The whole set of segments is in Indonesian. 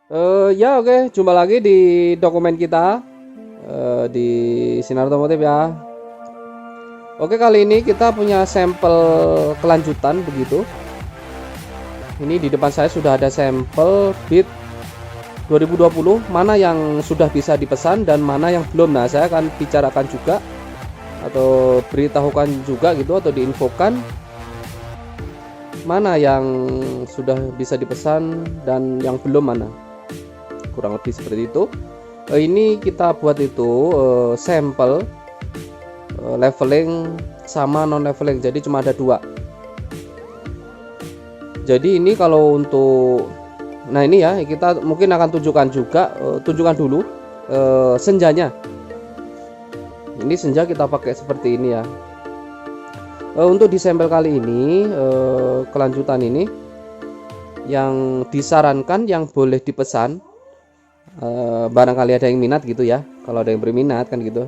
Ya oke, jumpa lagi di dokumen kita di Sinar Otomotif ya. Oke, kali ini kita punya sampel kelanjutan begitu. Ini di depan saya sudah ada sampel Beat 2020, mana yang sudah bisa dipesan dan mana yang belum. Nah, saya akan bicarakan juga atau beritahukan juga gitu atau diinfokan mana yang sudah bisa dipesan dan yang belum mana. Kurang lebih seperti itu. Ini kita buat itu sampel leveling sama non leveling, jadi cuma ada dua. Jadi ini kalau untuk, nah ini ya kita mungkin akan tunjukkan juga, tunjukkan dulu senjanya. Ini senja kita pakai seperti ini ya. Untuk di sampel kali ini kelanjutan ini yang disarankan yang boleh dipesan, barangkali ada yang minat gitu ya, kalau ada yang berminat kan gitu,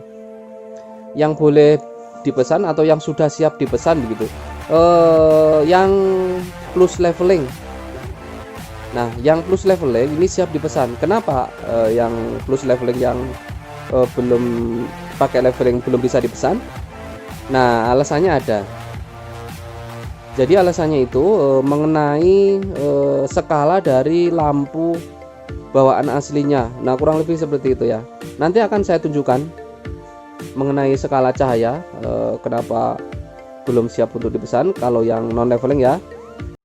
yang boleh dipesan atau yang sudah siap dipesan begitu, yang plus leveling. Nah, yang plus leveling ini siap dipesan. Kenapa yang plus leveling yang belum pakai leveling belum bisa dipesan? Nah, alasannya ada. Jadi alasannya itu mengenai skala dari lampu bawaan aslinya. Nah, kurang lebih seperti itu ya. Nanti akan saya tunjukkan mengenai skala cahaya, kenapa belum siap untuk dipesan kalau yang non leveling ya.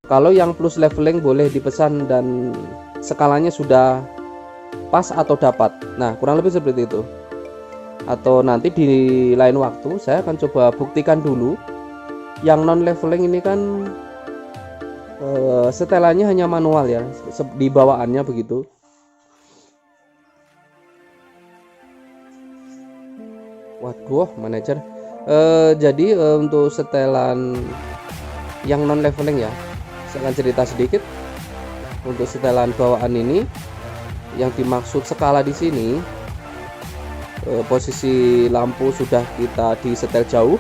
Kalau yang plus leveling boleh dipesan dan skalanya sudah pas atau dapat. Nah, kurang lebih seperti itu. Atau nanti di lain waktu saya akan coba buktikan dulu. Yang non leveling ini kan setelannya hanya manual ya, di bawaannya begitu. Waduh, manajer. Jadi untuk setelan yang non leveling ya, saya akan cerita sedikit. Untuk setelan bawaan ini, yang dimaksud skala di sini, posisi lampu sudah kita disetel jauh.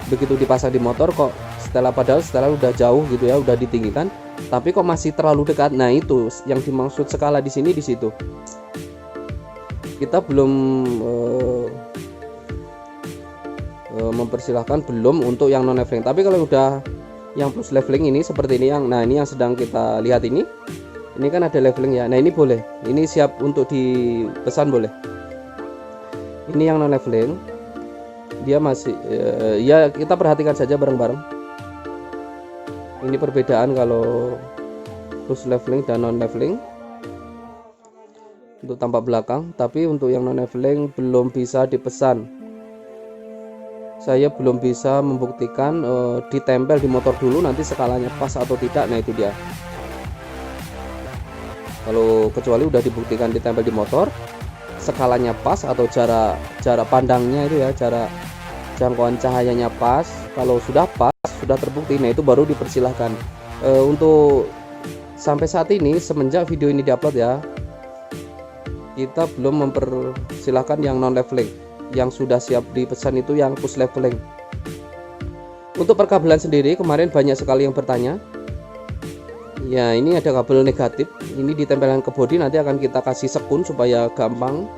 Begitu dipasang di motor kok padahal setelan udah jauh gitu ya, udah ditinggikan, tapi kok masih terlalu dekat. Nah, itu yang dimaksud skala di sini, di situ. Kita belum mempersilahkan belum untuk yang non leveling. Tapi kalau udah yang plus leveling ini seperti ini, ini yang sedang kita lihat ini kan ada leveling ya. Nah, ini boleh, ini siap untuk dipesan boleh. Ini yang non leveling, dia masih ya kita perhatikan saja bareng-bareng. Ini perbedaan kalau plus leveling dan non leveling untuk tampak belakang. Tapi untuk yang non leveling belum bisa dipesan. Saya belum bisa membuktikan ditempel di motor dulu nanti skalanya pas atau tidak. Nah, itu dia. Kalau kecuali udah dibuktikan ditempel di motor, skalanya pas atau jarak pandangnya itu ya, jarak jangkauan cahayanya pas. Kalau sudah pas, sudah terbukti, nah itu baru dipersilahkan. Untuk sampai saat ini semenjak video ini diupload ya, kita belum mempersilahkan yang non leveling. Yang sudah siap dipesan itu yang push leveling. Untuk perkabelan sendiri kemarin banyak sekali yang bertanya. Ya, ini ada kabel negatif, ini ditempelkan ke bodi, nanti akan kita kasih sekun supaya gampang.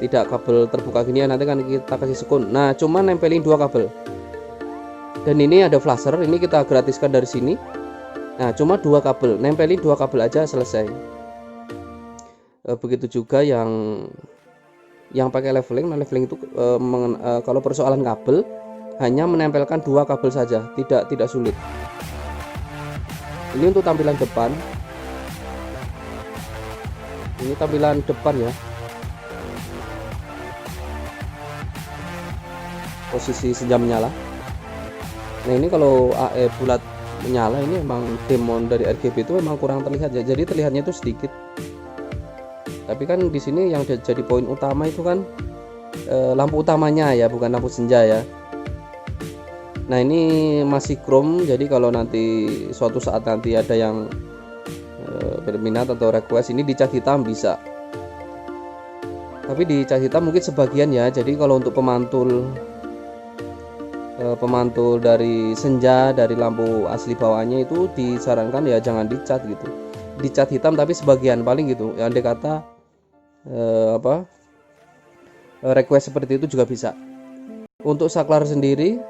Tidak kabel terbuka gini ya, nanti akan kita kasih sekun. Nah, cuma nempelin dua kabel. Dan ini ada flasher, ini kita gratiskan dari sini. Nah, cuma dua kabel, nempelin dua kabel aja selesai. Begitu juga yang pakai leveling. Nah, leveling itu kalau persoalan kabel hanya menempelkan dua kabel saja, tidak sulit. Ini untuk tampilan depan. Ini tampilan depan ya. Posisi senja menyala. Nah, ini kalau AE bulat menyala, ini emang demon dari RGB itu memang kurang terlihat ya. Jadi terlihatnya itu sedikit. Tapi kan di sini yang jadi poin utama itu kan lampu utamanya ya, bukan lampu senja ya. Nah, ini masih chrome, jadi kalau nanti suatu saat nanti ada yang berminat atau request ini dicat hitam bisa. Tapi dicat hitam mungkin sebagian ya. Jadi kalau untuk pemantul dari senja, dari lampu asli bawaannya itu disarankan ya jangan dicat gitu. dicat hitam tapi sebagian paling gitu. Yang andai kata request seperti itu juga bisa. Untuk saklar sendiri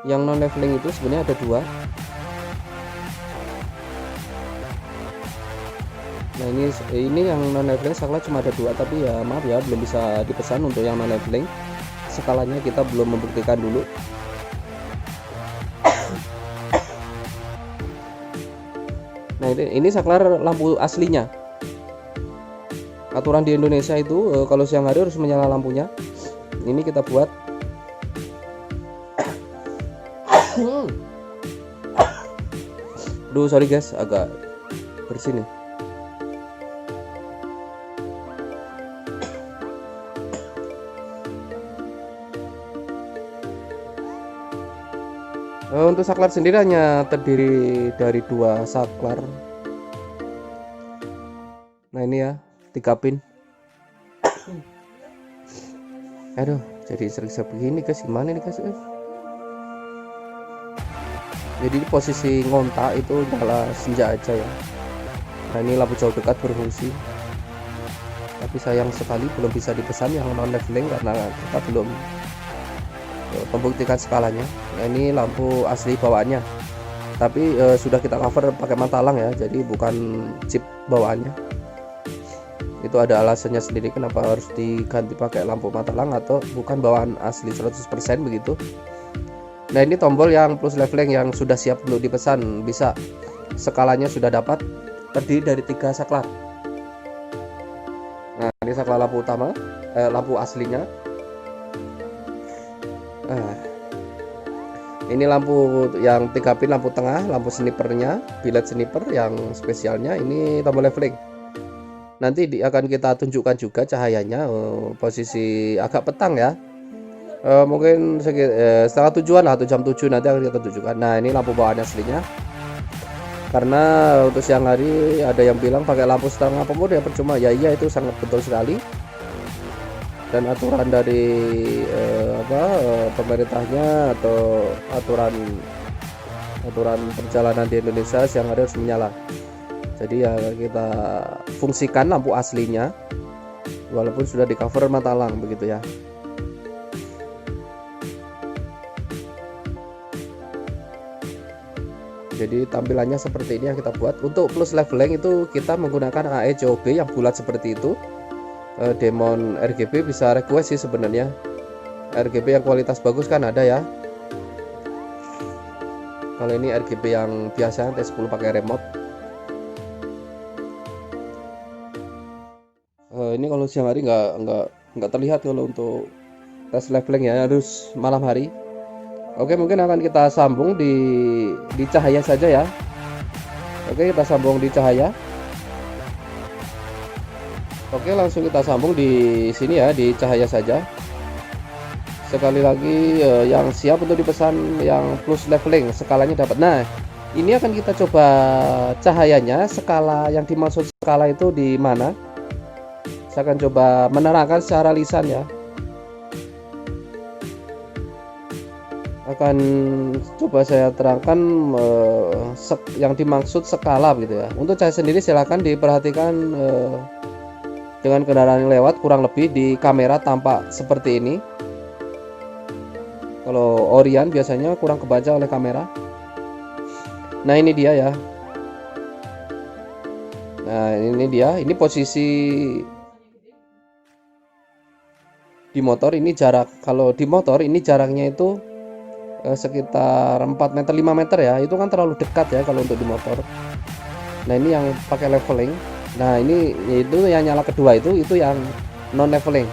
yang non leveling itu sebenarnya ada 2. Nah ini yang non leveling saklar cuma ada 2, tapi ya maaf ya belum bisa dipesan untuk yang non leveling. Skalanya kita belum membuktikan dulu. Nah ini saklar lampu aslinya. Aturan di Indonesia itu kalau siang hari harus menyala lampunya. Ini kita buat. Duh sorry guys, agak bersih nih. Untuk saklar sendiri hanya terdiri dari 2 saklar. Nah ini ya 3 pin. Aduh jadi sering begini guys, gimana nih guys. Jadi posisi ngontak itu adalah senja aja ya. Nah ini lampu jauh dekat berfungsi, tapi sayang sekali belum bisa dipesan yang non leveling karena kita belum membuktikan skalanya. Nah ini lampu asli bawaannya, tapi sudah kita cover pakai matalang ya, jadi bukan chip bawaannya. Itu ada alasannya sendiri kenapa harus diganti pakai lampu matalang atau bukan bawaan asli 100% begitu. Nah ini tombol yang plus leveling yang sudah siap untuk dipesan, bisa skalanya sudah dapat, terdiri dari 3 saklar. Nah ini saklar lampu utama, lampu aslinya. Ini lampu yang 3 pin, lampu tengah, lampu snipernya, bilet sniper yang spesialnya, ini tombol leveling. Nanti akan kita tunjukkan juga cahayanya, posisi agak petang ya, mungkin setengah 7-an atau jam 7 nanti akan kita tunjukkan. Nah ini lampu bawaan aslinya, karena untuk siang hari ada yang bilang pakai lampu setengah pemur ya percuma. Ya iya itu sangat betul sekali, dan aturan dari pemerintahnya atau aturan perjalanan di Indonesia siang hari harus menyala. Jadi ya kita fungsikan lampu aslinya walaupun sudah di cover matalang begitu ya. Jadi tampilannya seperti ini yang kita buat. Untuk plus leveling itu kita menggunakan AE COB yang bulat seperti itu. Demon RGB bisa request sih sebenarnya. RGB yang kualitas bagus kan ada ya. Kalau ini RGB yang biasa T10 pakai remote. Ini kalau siang hari nggak terlihat kalau untuk tes leveling ya, harus malam hari. Oke, mungkin akan kita sambung di cahaya saja ya. Oke, kita sambung di cahaya. Oke, langsung kita sambung di sini ya, di cahaya saja. Sekali lagi yang siap untuk dipesan yang plus leveling, skalanya dapat. Nah, ini akan kita coba cahayanya, skala yang dimaksud skala itu di mana. Saya akan coba menerangkan secara lisan ya. Akan coba saya terangkan yang dimaksud skala gitu ya. Untuk cahaya sendiri silakan diperhatikan dengan kendaraan yang lewat, kurang lebih di kamera tampak seperti ini. Kalau Orion biasanya kurang kebaca oleh kamera. Nah ini dia ya. Nah ini dia, ini posisi di motor, ini jarak. Kalau di motor ini jaraknya itu sekitar 4 meter 5 meter ya. Itu kan terlalu dekat ya kalau untuk di motor. Nah ini yang pakai leveling. Nah ini itu yang nyala kedua itu yang non leveling.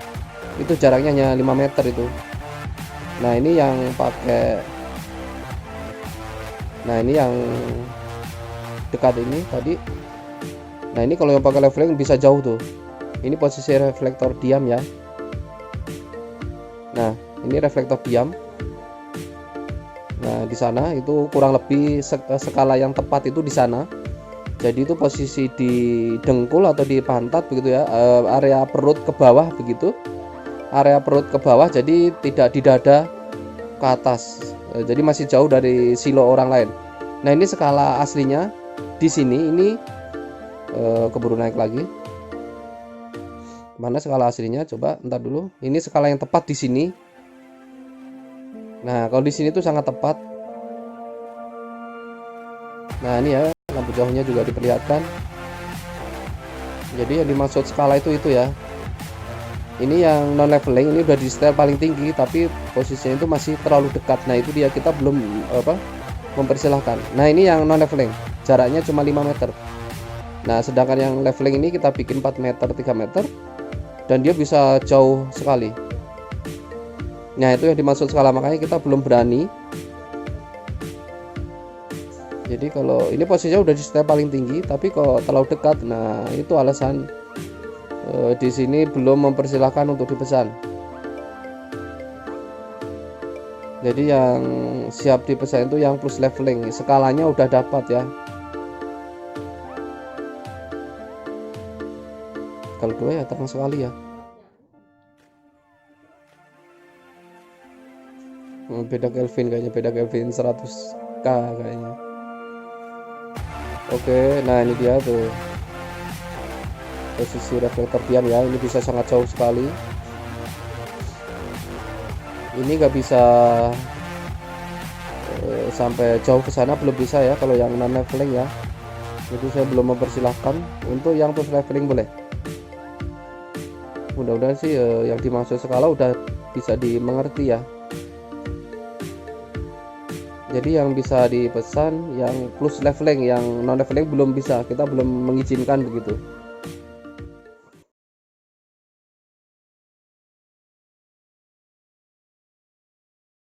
Itu jaraknya hanya 5 meter itu. Nah ini yang pakai, nah ini yang dekat ini tadi. Nah ini kalau yang pakai leveling bisa jauh tuh. Ini posisi reflektor diam ya. Nah ini reflektor diam. Nah di sana itu kurang lebih skala yang tepat itu di sana. Jadi itu posisi di dengkul atau di pantat begitu ya, area perut ke bawah begitu. Area perut ke bawah, jadi tidak di dada ke atas. Jadi masih jauh dari silo orang lain. Nah ini skala aslinya. di sini ini keburu naik lagi. Mana skala aslinya? Coba ntar dulu. Ini skala yang tepat di sini. Nah, kalau di sini tuh sangat tepat. Nah, ini ya lampu jauhnya juga diperlihatkan. Jadi yang dimaksud skala itu ya. Ini yang non leveling, ini udah di setel paling tinggi, tapi posisinya itu masih terlalu dekat. Nah, itu dia, kita belum mempersilahkan. Nah, ini yang non leveling, jaraknya cuma 5 meter. Nah, sedangkan yang leveling ini kita bikin 4 meter, 3 meter, dan dia bisa jauh sekali. Nah, itu yang dimaksud skala, makanya kita belum berani. Jadi kalau ini posisinya udah di setel paling tinggi, tapi kalau terlalu dekat, nah itu alasan di sini belum mempersilahkan untuk dipesan. Jadi yang siap dipesan itu yang plus leveling, skalanya udah dapat ya. Kalau 2 ya terang sekali ya. Beda Kelvin kayaknya, beda Kelvin 100k kayaknya. Oke, nah ini dia tuh posisi reflektor pian ya, ini bisa sangat jauh sekali. Ini nggak bisa sampai jauh ke sana, belum bisa ya kalau yang non leveling ya. Jadi saya belum mempersilahkan. Untuk yang plus leveling boleh. Mudah-mudahan sih yang dimaksud skala udah bisa dimengerti ya. Jadi yang bisa dipesan yang plus leveling, yang non leveling belum bisa, kita belum mengizinkan begitu.